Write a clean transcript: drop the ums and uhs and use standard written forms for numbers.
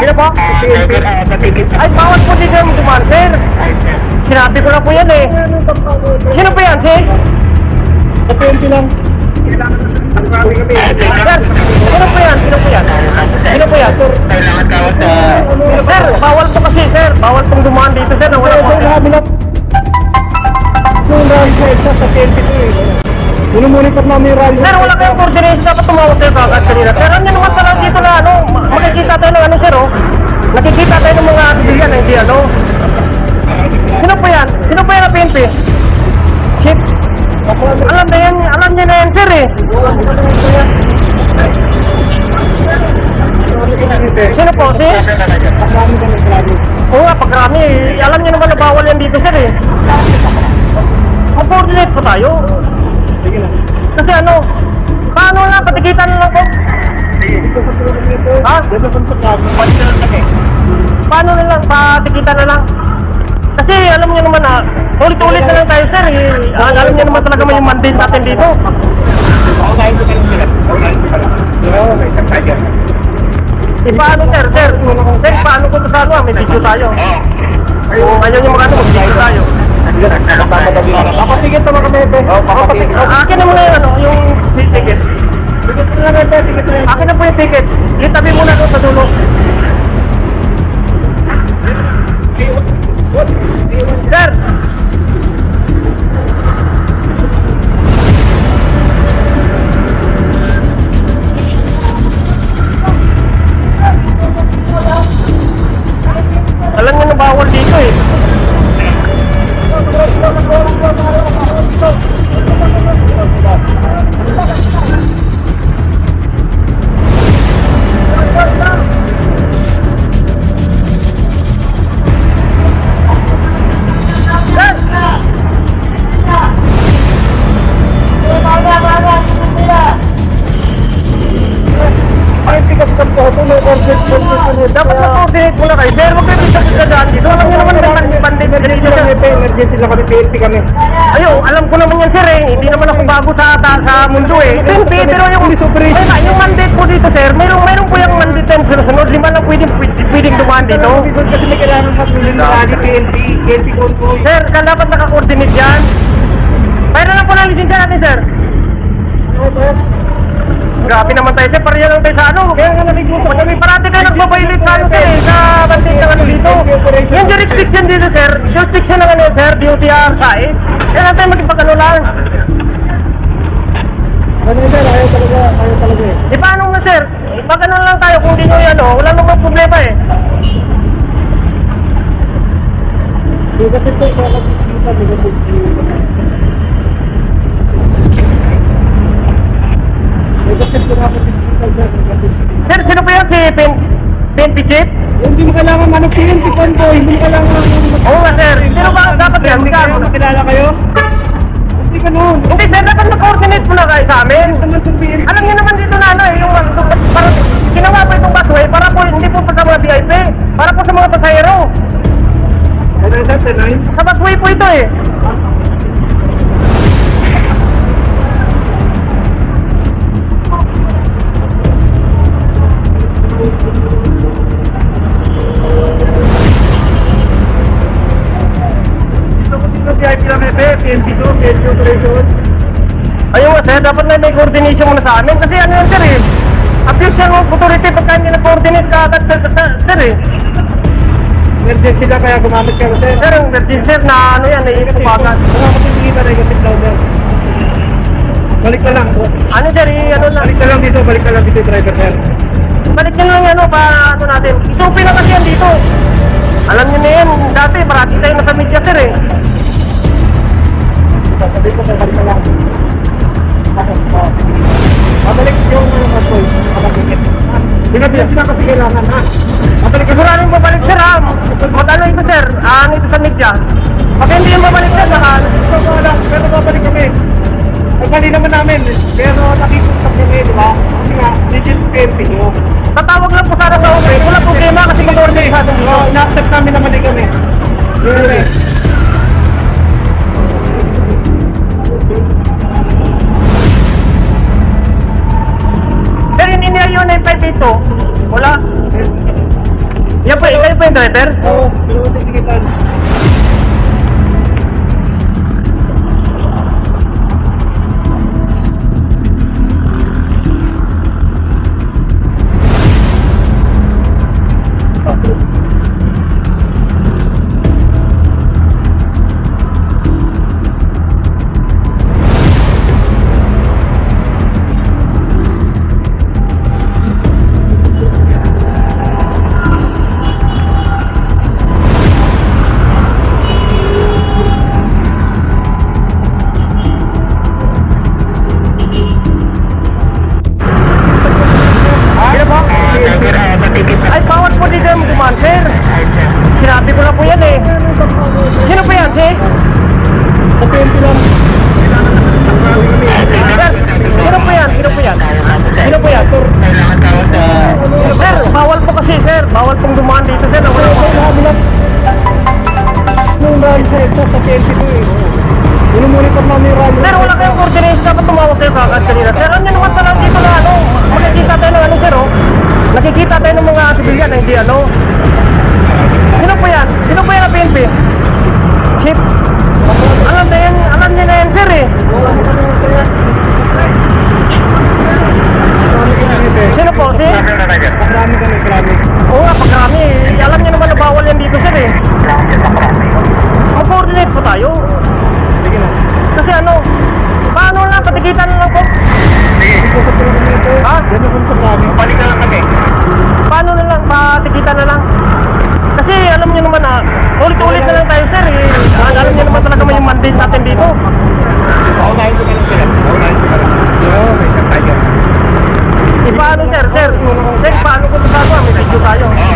Sino po? Ay, bawal po din kami dumaan, sir. Sinabi ko na po yan eh. Sino po yan, sir? Sa PNP lang. Sir, sino po yan? Sino po yan? Sino po yan? Kailangan kawat sa... Sir, bawal po kasi, sir. Bawal pong dumaan dito, sir. Wala po. Yung rally sa EDSA sa PNP ko eh. Minumonitor namin yung rally. Sir, wala kayong coordination. Dapat tumawag kayo kagad kanina. Sir, ano naman talaga dito na ano? Makikita tayo ng ano, sir, oh. Nakikita tayo ng mga civilian na hindi ano. Sino po yan? Sino po yan na PNP? Chief? Alam niya na yan, sir, eh. Sino po, sir? Pakrami kami grabe. Oo nga, pagkarami. Alam niyo naman na bawal yan dito, sir, eh. Mag-coordinate po tayo. Sige lang. Kasi ano, paano lang, patikitan na lang po. Ha? Paano na lang, patikitan na lang. Kasi alam niyo naman na, ulit-ulit na lang tayo, sir. Eh. Alam niyo naman talaga may yung mandate natin dito. Eh, paano, sir? Sir, paano ko ito sa ano? May video tayo. Kung ayaw niyo magano, mag-video tayo. Papatigit naman kami ito. Akin na muna yung ano, yung ticket. Akin na po yung ticket. Itabi muna doon sa dulo. Sir! Alam niyo na bawal dito eh. Dapat na-coordinate muna kayo. Sir, huwag kayo bisa daan dito. Alam niyo naman may bandit dito. Emergency lang kami PNP kami. Ayo, alam ko naman yan, sir, eh. Hindi naman ako bago sa mundo, eh. Pero yung mandate po dito, sir, mayroon po yung mandate na sunod. Lima lang pwedeng dumaan dito. Kasi may kailangan patulin na rally PNP control. Sir, dapat naka-coordinate yan. Kaya na lang po ng lisensya natin, sir. Grabe naman tayo, sir. Pareha lang tayo sa ano. Kaya nga nabigusto. Kami parati kayo nagbabailate sa ano, sir, eh. Sa bandit ng ano dito. Yung jurisdiction dito, sir. Jurisdiction ng ano, sir. DOTR sa eh. Kaya lang tayo magipag-ano lang. Ano sir, ayaw talaga eh. Eh, paano nga, sir? Pag-ano lang tayo kung di nyo yan, oh. Wala namang problema, eh. Negative po, negative. Sir, sino pa yan? Si PNP Chief? Hindi mo kailangan manong PNP convoy, hindi mo kailangan Oo nga, sir. Pero ba dapat yan? makilala kayo? Hindi ka noon. Hindi, sir. Dapat mag-coordinate muna kayo sa amin. Alam niyo naman dito na ano, eh. Yung parang ginawa po itong busway para po hindi po sa mga VIP. Para po sa mga pasahero. Ano yung sir, Sa busway po ito, eh. PNP to, PNP operation. Ayun nga, sir. Dapat na may coordination muna sa amin. Kasi ano yan, sir, eh. Abuse yan ng authority pagka hindi na-coordinate ka agad, sir, eh. Emergency lang kaya gumamit ka kasi. Sir, ang emergency, sir, na ano yan, naiisip ko agad. Wala kasi hindi ka negative daw sir. Balik ka lang. Ano, sir, ano lang. Balik ka lang dito yung driver sir. Balik nyo lang yan, para ano natin. Isupi na kasi yan dito. Alam nyo na yan, dati, parati tayo nasa media, sir, eh. Sabi ko, balik ka lang. Babalik yung convoy. Hindi na kasi kailangan ha. Mabalik ka, suranin mo balik, sir, ha. Mag-ano ito, sir, ano ito sa media. Pag hindi yung mabalik, sir, baka... Pero babalik kami. Ay, mali naman namin. Pero nakikita kami, di ba? Kasi nga, legit PNP nyo. Tatawag lang po sana sa office. Wala problema kasi mag-coordinate sa atin dito. Ina-accept namin naman din kami. Really? Sir, hindi niya yun na 5 dito. Wala. driver? Oo, pero titikitan. Sino po? Ay, bawal po dito yung dumaan, sir. Sinabi ko na po yan eh. Sino po yan, sir? Sa PNP lang. Sir, sino po yan? Sino po yan? Sino po yan? Sir, bawal po kasi, sir. Bawal pong dumaan dito, sir. Wala po. Nung dahil sa ito, sa PNP ko eh. Minumonitor namin yung radyo. Sir, wala kayong coordination. Dapat tumawag kayo kagad kanina. Sir, ano naman talaga dito na ano? Makikita tayo ng ano, sir, oh. Nakikita tayo ng mga sibilyan na hindi ano. Sino po yan? Sino po yan na PNP? Chief? Alam niya na yan, sir, eh. Sino po, si? Marami kami, marami. Oo nga, pag kami, alam niyo naman na bawal yan dito, sir, eh. Mag-coordinate po tayo. Sige na. Kasi ano, paano lang, patikitan na lang po. Ha? Yan ang punta namin. Balik na lang kami. Paano na lang, patikitan na lang. Kasi alam niyo naman na, ulit-ulit na lang tayo, sir, eh. Alam niyo naman talaga may yung mandate natin dito. Paunahin ko na lang sila. Paunahin ko na lang. Oo, may isang tayo. Paano, sir, sir? Sir, paano ko ito gagawa? May video tayo. Oo,